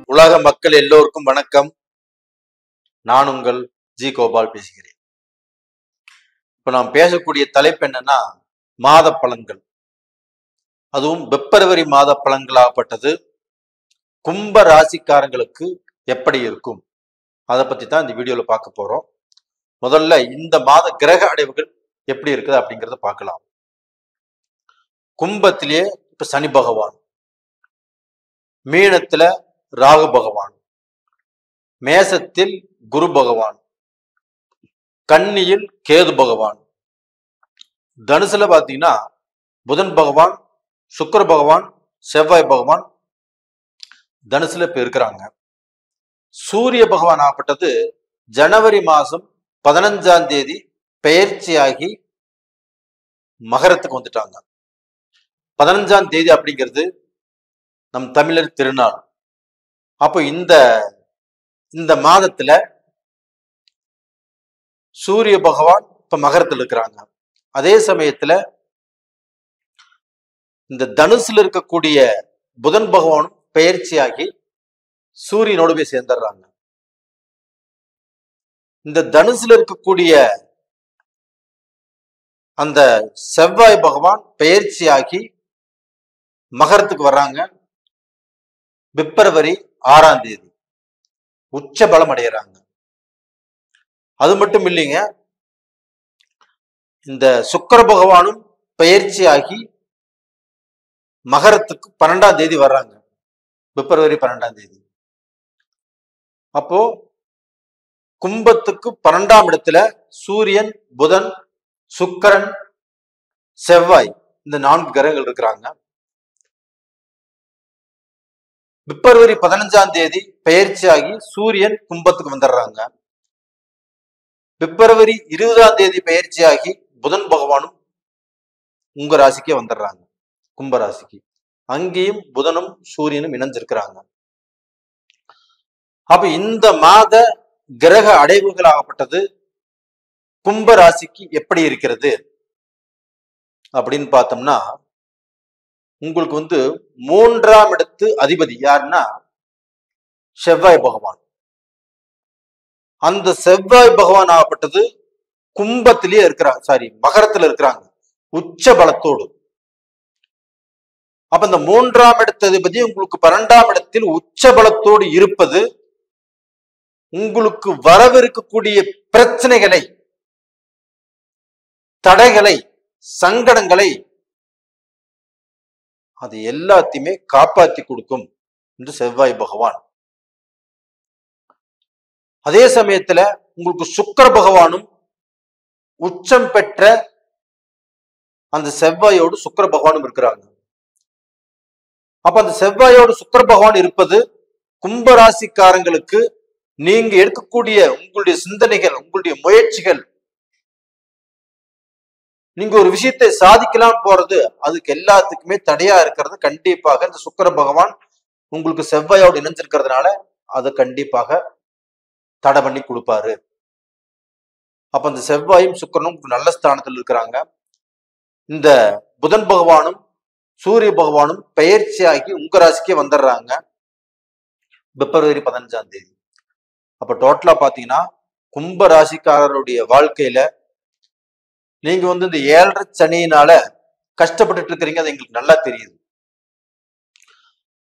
உலக மக்கள் எல்லோருக்கும் வணக்கம். நான் உங்கள் ஜி கோபால் பேசுகிறேன். இப்ப நாம் பேசக்கூடிய தலைப்பு என்னன்னா மாத பலன்கள், அதுவும் பிப்ரவரி மாத பலன்களாகப்பட்டது கும்ப ராசிக்காரங்களுக்கு எப்படி இருக்கும் அதை பத்தி தான் இந்த வீடியோல பார்க்க போறோம். முதல்ல இந்த மாத கிரக அடைவுகள் எப்படி இருக்குது அப்படிங்கிறத பார்க்கலாம். கும்பத்திலேயே இப்ப சனி பகவான், மீனத்துல ராகு பகவான், மேசத்தில் குரு பகவான், கன்னியில் கேது பகவான், தனுசுல பாத்தீங்கன்னா புதன் பகவான், சுக்கிர பகவான், செவ்வாய் பகவான் தனுசுல இப்ப இருக்கிறாங்க. சூரிய பகவான் ஆகப்பட்டது ஜனவரி மாசம் 15ஆம் தேதி பெயர்ச்சியாகி மகரத்துக்கு வந்துட்டாங்க. 15ஆம் தேதி அப்படிங்கிறது நம் தமிழர் திருநாள். அப்போ இந்த மாதத்துல சூரிய பகவான் இப்ப மகரத்தில் இருக்கிறாங்க. அதே சமயத்துல இந்த தனுசுல இருக்கக்கூடிய புதன் பகவானும் பெயர்ச்சியாகி சூரியனோடு போய் சேர்ந்துடுறாங்க. இந்த தனுசுல இருக்கக்கூடிய அந்த செவ்வாய் பகவான் பெயர்ச்சியாகி மகரத்துக்கு வர்றாங்க. பிப்ரவரி 6ஆம் தேதி உச்ச பலம் அடைகிறாங்க. அது மட்டும் இல்லைங்க, இந்த சுக்கிர பகவானும் பெயர்ச்சியாகி மகரத்துக்கு 12ஆம் தேதி வர்றாங்க. பிப்ரவரி 12ஆம் தேதி. அப்போ கும்பத்துக்கு 12ஆம் இடத்துல சூரியன், புதன், சுக்கிரன், செவ்வாய் இந்த 4 கிரகங்கள் இருக்கிறாங்க. பிப்ரவரி 15ஆம் தேதி பெயர்ச்சியாகி சூரியன் கும்பத்துக்கு வந்துடுறாங்க. பிப்ரவரி 20ஆம் தேதி பெயர்ச்சியாகி புதன் பகவானும் உங்க ராசிக்கே வந்துடுறாங்க, கும்ப ராசிக்கு. அங்கேயும் புதனும் சூரியனும் இணைஞ்சிருக்கிறாங்க. அப்ப இந்த மாத கிரக அடைவுகள் ஆகப்பட்டது கும்ப ராசிக்கு எப்படி இருக்கிறது அப்படின்னு பார்த்தோம்னா, உங்களுக்கு 3ஆம் இடத்து அதிபதி யாருன்னா செவ்வாய் பகவான். அந்த செவ்வாய் பகவான் ஆகப்பட்டது கும்பத்திலேயே இருக்கிறாங்க, மகரத்துல இருக்கிறாங்க உச்ச பலத்தோடு. அப்ப இந்த 3ஆம் இடத்து அதிபதி உங்களுக்கு 12ஆம் இடத்தில் உச்ச பலத்தோடு இருப்பது உங்களுக்கு வரவிருக்கக்கூடிய பிரச்சனைகளை, தடைகளை, சங்கடங்களை அது எல்லாத்தையுமே காப்பாற்றி கொடுக்கும் என்று செவ்வாய் பகவான். அதே சமயத்துல உங்களுக்கு சுக்கிர பகவானும் உச்சம் பெற்ற அந்த செவ்வாயோடு சுக்கிர பகவானும் இருக்கிறாங்க. அப்ப அந்த செவ்வாயோடு சுக்கிர பகவான் இருப்பது கும்பராசிக்காரங்களுக்கு நீங்க எடுக்கக்கூடிய உங்களுடைய சிந்தனைகள், உங்களுடைய முயற்சிகள், நீங்க ஒரு விஷயத்தை சாதிக்கலாம் போறது, அதுக்கு எல்லாத்துக்குமே தடையா இருக்கிறது கண்டிப்பாக இந்த சுக்கிர பகவான் உங்களுக்கு செவ்வாயோடு இணைஞ்சிருக்கிறதுனால அதை கண்டிப்பாக தடை பண்ணி கொடுப்பாரு. அப்ப அந்த செவ்வாயும் சுக்கிரனும் நல்ல ஸ்தானத்தில் இருக்கிறாங்க. இந்த புதன் பகவானும் சூரிய பகவானும் பெயர்ச்சியாகி உங்க ராசிக்கே வந்துடுறாங்க பிப்ரவரி 15ஆம் தேதி. அப்ப டோட்டலா பாத்தீங்கன்னா கும்ப ராசிக்காரருடைய வாழ்க்கையில நீங்க இந்த 7.5 சனியினால கஷ்டப்பட்டுட்டு இருக்கிறீங்க, அது எங்களுக்கு நல்லா தெரியுது.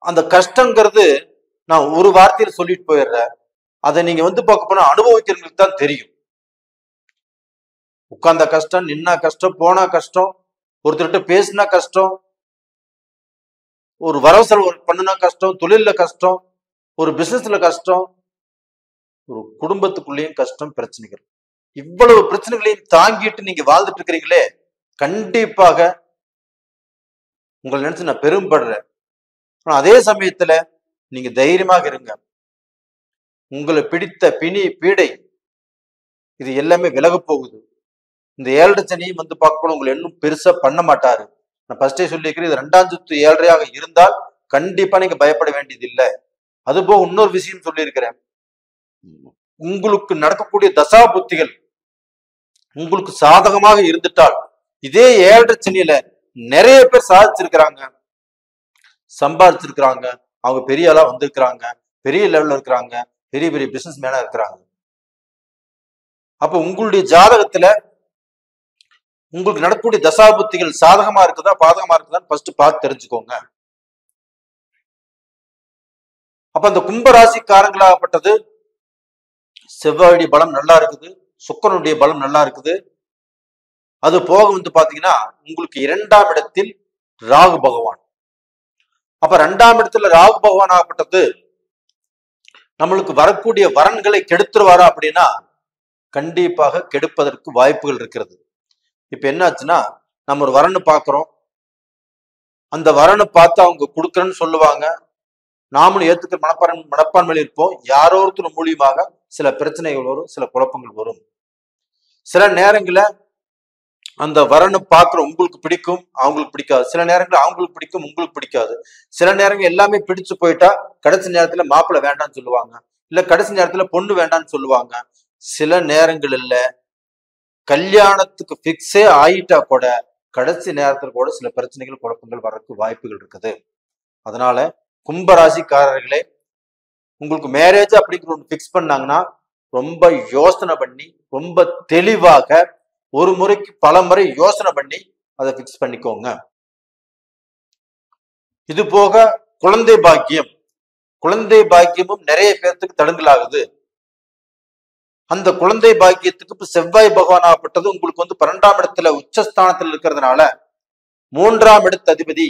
அந்த கஷ்டங்கிறது நான் ஒரு வார்த்தையில் சொல்லிட்டு போயிடுறேன். அதை நீங்க பார்க்க போனா அனுபவிக்கிறவங்களுக்கு தான் தெரியும். உட்கார்ந்த கஷ்டம், நின்னா கஷ்டம், போனா கஷ்டம், ஒருத்தர்கிட்ட பேசினா கஷ்டம், ஒரு வரவு செலவு பண்ணுனா கஷ்டம், தொழில கஷ்டம், ஒரு பிசினஸ்ல கஷ்டம், ஒரு குடும்பத்துக்குள்ளேயும் கஷ்டம், பிரச்சனைகள். இவ்வளவு பிரச்சனைகளையும் தாங்கிட்டு நீங்க வாழ்ந்துட்டு இருக்கிறீங்களே, கண்டிப்பாக உங்களை நினைச்சு நான் பெருமைப்படுறேன். ஆனா அதே சமயத்துல நீங்க தைரியமாக இருங்க. உங்களை பிடித்த பிணி, பீடை இது எல்லாமே விலக போகுது. இந்த 7.5 சனியும் பார்க்க போன உங்களை இன்னும் பெருசா பண்ண மாட்டாரு. நான் ஃபர்ஸ்டே சொல்லியிருக்கிறேன், இது 2ஆம் சுத்து 7.5ஆக இருந்தால் கண்டிப்பா நீங்க பயப்பட வேண்டியது இல்லை. அதுபோக இன்னொரு விஷயம் சொல்லியிருக்கிறேன், உங்களுக்கு நடக்கக்கூடிய தசா புத்திகள் உங்களுக்கு சாதகமாக இருந்துட்டால், இதே 7.5 சனியில நிறைய பேர் சாதிச்சிருக்கிறாங்க, சம்பாதிச்சிருக்கிறாங்க, அவங்க பெரிய ஆளா வந்திருக்கிறாங்க, பெரிய லெவல்ல இருக்கிறாங்க, பெரிய பெரிய பிசினஸ் மேனா இருக்கிறாங்க. அப்ப உங்களுடைய ஜாதகத்துல உங்களுக்கு நடக்கக்கூடிய தசாபுத்திகள் சாதகமா இருக்குதா பாதகமா இருக்குதான்னு ஃபர்ஸ்ட் பார்த்து தெரிஞ்சுக்கோங்க. அப்ப அந்த கும்பராசிக்காரங்களாகப்பட்டது செவ்வாயுடைய பலம் நல்லா இருக்குது, சுக்கிரனுடைய பலம் நல்லா இருக்குது. அது போக பாத்தீங்கன்னா உங்களுக்கு 2ஆம் இடத்தில் ராகு பகவான். அப்ப 2ஆம் இடத்துல ராகு பகவான் ஆகப்பட்டது நம்மளுக்கு வரக்கூடிய வரன்களை கெடுத்துருவாரா அப்படின்னா கண்டிப்பாக கெடுப்பதற்கு வாய்ப்புகள் இருக்கிறது. இப்ப என்னாச்சுன்னா நம்ம ஒரு வரன்னு பாக்குறோம், அந்த வரனை பார்த்து அவங்க கொடுக்குறேன்னு சொல்லுவாங்க, நாமளும் ஏத்துக்கிற மனப்பான்மையில் இருப்போம். யாரோ ஒருத்தர் மூலியமாக சில பிரச்சனைகள் வரும், சில குழப்பங்கள் வரும். சில நேரங்கள அந்த வரனை பார்க்குற உங்களுக்கு பிடிக்கும், அவங்களுக்கு பிடிக்காது. சில நேரங்கள் அவங்களுக்கு பிடிக்கும், உங்களுக்கு பிடிக்காது. சில நேரங்கள் எல்லாமே பிடிச்சு போயிட்டா கடைசி நேரத்துல மாப்பிள்ளை வேண்டாம்னு சொல்லுவாங்க, இல்ல கடைசி நேரத்துல பொண்ணு வேண்டாம்னு சொல்லுவாங்க. சில நேரங்கள்ல கல்யாணத்துக்கு பிக்ஸே ஆயிட்டா கூட கடைசி நேரத்துல கூட சில பிரச்சனைகள் குழப்பங்கள் வர்றதுக்கு வாய்ப்புகள் இருக்குது. அதனால கும்பராசிக்காரர்களே, உங்களுக்கு மேரேஜ் அப்படிங்கிற ஒன்று பிக்ஸ் பண்ணாங்கன்னா ரொம்ப யோசனை பண்ணி, ரொம்ப தெளிவாக ஒரு முறைக்கு பல முறை யோசனை பண்ணி அதை பிக்ஸ் பண்ணிக்கோங்க. இது போக குழந்தை பாக்கியம், குழந்தை பாக்கியமும் நிறைய பேர்த்துக்கு தடுங்கலாகுது. அந்த குழந்தை பாக்கியத்துக்கு இப்ப செவ்வாய் பகவான் ஆகப்பட்டது உங்களுக்கு 12ஆம் இடத்துல உச்சஸ்தானத்தில் இருக்கிறதுனால 3ஆம் இடத்து அதிபதி.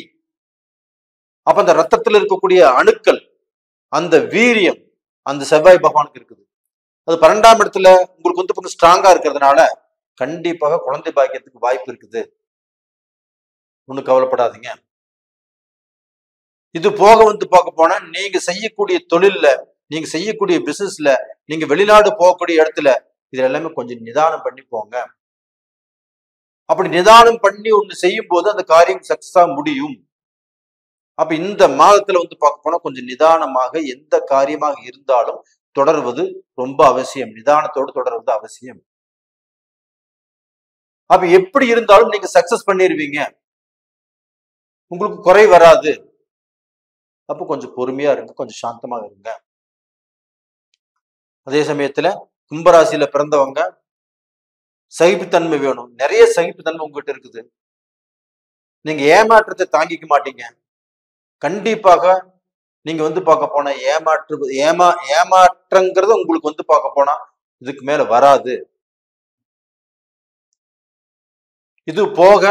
அப்ப அந்த ரத்தத்தில் இருக்கக்கூடிய அணுக்கள், அந்த வீரியம் அந்த செவ்வாய் பகவானுக்கு இருக்குது. அது 12ஆம் இடத்துல உங்களுக்கு கொஞ்சம் ஸ்ட்ராங்கா இருக்கிறதுனால கண்டிப்பாக குழந்தை பாக்கியத்துக்கு வாய்ப்பு இருக்குது. ஒன்னும் கவலைப்படாதீங்க. இது போக பார்க்க போனா நீங்க செய்யக்கூடிய தொழில்ல, நீங்க செய்யக்கூடிய பிசினஸ்ல, நீங்க வெளிநாடு போகக்கூடிய இடத்துல இது எல்லாமே கொஞ்சம் நிதானம் பண்ணி போங்க. அப்படி நிதானம் பண்ணி ஒண்ணு செய்யும் போது அந்த காரியம் சக்சஸா முடியும். அப்ப இந்த மாதத்துல பார்க்க போனா கொஞ்சம் நிதானமாக எந்த காரியமாக இருந்தாலும் தொடர்வது ரொம்ப அவசியம். நிதானத்தோடு தொடர்வது அவசியம். அப்ப எப்படி இருந்தாலும் நீங்க சக்சஸ் பண்ணிருவீங்க, உங்களுக்கு குறை வராது. அப்ப கொஞ்சம் பொறுமையா இருங்க, கொஞ்சம் சாந்தமாக இருங்க. அதே சமயத்துல கும்பராசியில பிறந்தவங்க சகிப்புத்தன்மை வேணும். நிறைய சகிப்புத்தன்மை உங்ககிட்ட இருக்குது. நீங்க ஏமாற்றத்தை தாங்கிக்க மாட்டீங்க. கண்டிப்பாக நீங்க பார்க்க போனா ஏமாற்றங்கிறது உங்களுக்கு பார்க்க போனா இதுக்கு மேல வராது. இது போக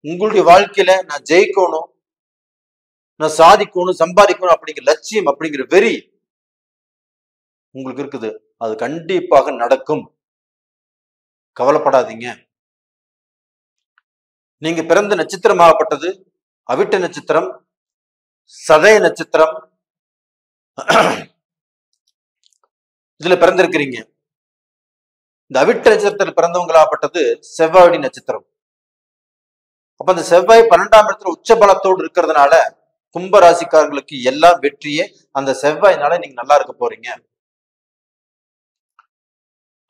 உங்களுடைய வாழ்க்கையில நான் ஜெயிக்கணும், நான் சாதிக்கணும், சம்பாதிக்கணும் அப்படிங்கிற லட்சியம், அப்படிங்கிற வெறி உங்களுக்கு இருக்குது. அது கண்டிப்பாக நடக்கும். கவலைப்படாதீங்க. நீங்க பிறந்த நட்சத்திரமாகப்பட்டது அவிட்ட நட்சத்திரம், சதய நட்சத்திரம், இதுல பிறந்திருக்கிறீங்க. இந்த அவிட்ட நட்சத்திரத்தில் பிறந்தவங்களாகப்பட்டது செவ்வாய் நட்சத்திரம். அப்ப அந்த செவ்வாய் 12ஆம் இடத்துல உச்ச பலத்தோடு இருக்கிறதுனால கும்பராசிக்காரர்களுக்கு எல்லாம் வெற்றியே அந்த செவ்வாய்னால நீங்க நல்லா இருக்க போறீங்க.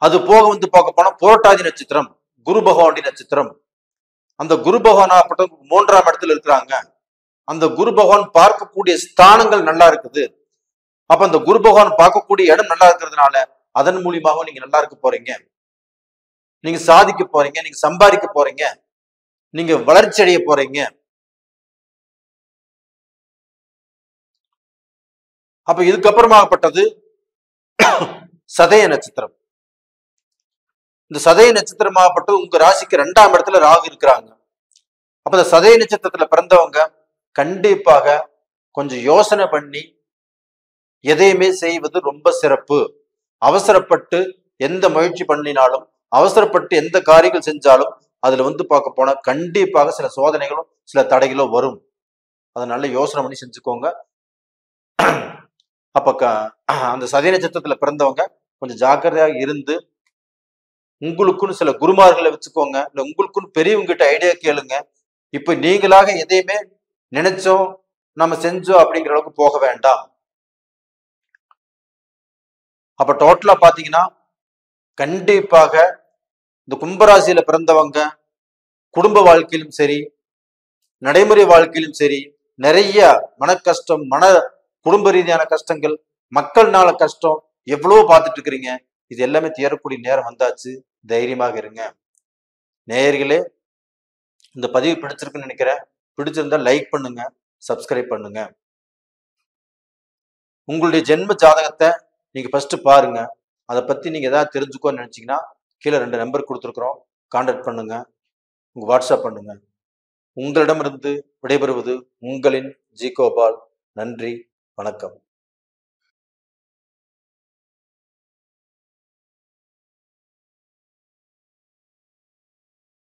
அது போக பார்க்க போனா புரட்டாதி நட்சத்திரம், குரு பகவானுடைய நட்சத்திரம். அந்த குரு பகவான் ஆகப்பட்ட 3ஆம் இடத்துல இருக்கிறாங்க. அந்த குரு பகவான் பார்க்கக்கூடிய ஸ்தானங்கள் நல்லா இருக்குது. அப்ப அந்த குரு பகவான் பார்க்கக்கூடிய இடம் நல்லா இருக்கிறதுனால அதன் மூலியமாக நீங்க நல்லா இருக்க போறீங்க. நீங்க சாதிக்க போறீங்க, நீங்க சம்பாதிக்க போறீங்க, நீங்க வளர்ச்சி அடைய போறீங்க. அப்ப இதுக்கப்புறமாகப்பட்டது சதய நட்சத்திரம். இந்த சதய நட்சத்திரமாகப்பட்டது உங்க ராசிக்கு 2ஆம் இடத்துல ராகு இருக்கிறாங்க. அப்ப இந்த சதய நட்சத்திரத்துல பிறந்தவங்க கண்டிப்பாக கொஞ்சம் யோசனை பண்ணி எதையுமே செய்வது ரொம்ப சிறப்பு. அவசரப்பட்டு எந்த முயற்சி பண்ணினாலும், அவசரப்பட்டு எந்த காரியங்கள் செஞ்சாலும் அதுல பார்க்க போனா கண்டிப்பாக சில சோதனைகளும் சில தடைகளும் வரும். அதனால யோசனை பண்ணி செஞ்சுக்கோங்க. அப்ப அந்த சதய நட்சத்திரத்துல பிறந்தவங்க கொஞ்சம் ஜாக்கிரதையாக இருந்து உங்களுக்குன்னு சில குருமார்களை வச்சுக்கோங்க, இல்ல உங்களுக்குன்னு பெரியவங்க கிட்ட ஐடியா கேளுங்க. இப்ப நீங்களாக எதையுமே நினைச்சோம் நம்ம செஞ்சோம் அப்படிங்கிற அளவுக்கு போக வேண்டாம். அப்ப டோட்டலா பாத்தீங்கன்னா கண்டிப்பாக இந்த கும்பராசியில பிறந்தவங்க குடும்ப வாழ்க்கையிலும் சரி, நடைமுறை வாழ்க்கையிலும் சரி, நிறைய மன கஷ்டம், குடும்ப ரீதியான கஷ்டங்கள், மக்கள்னால கஷ்டம் எவ்வளவோ பார்த்துட்டு இருக்கிறீங்க. இது எல்லாமே தீரக்கூடிய நேரம் வந்தாச்சு. தைரியமாக இருங்க. நேயர்களே, இந்த பதிவு பிடிச்சிருக்குன்னு நினைக்கிறேன். பிடிச்சிருந்தா லைக் பண்ணுங்க, சப்ஸ்கிரைப் பண்ணுங்க. உங்களுடைய ஜென்ம ஜாதகத்தை நீங்க ஃபர்ஸ்ட் பாருங்க. அதை பத்தி நீங்க ஏதாவது தெரிஞ்சுக்கோன்னு நினைச்சீங்கன்னா கீழே 2 நம்பர் கொடுத்துருக்குறோம். கான்டாக்ட் பண்ணுங்க, உங்க வாட்ஸ்அப் பண்ணுங்க. உங்களிடமிருந்து விடைபெறுவது உங்களின் ஜி கோபால். நன்றி, வணக்கம்.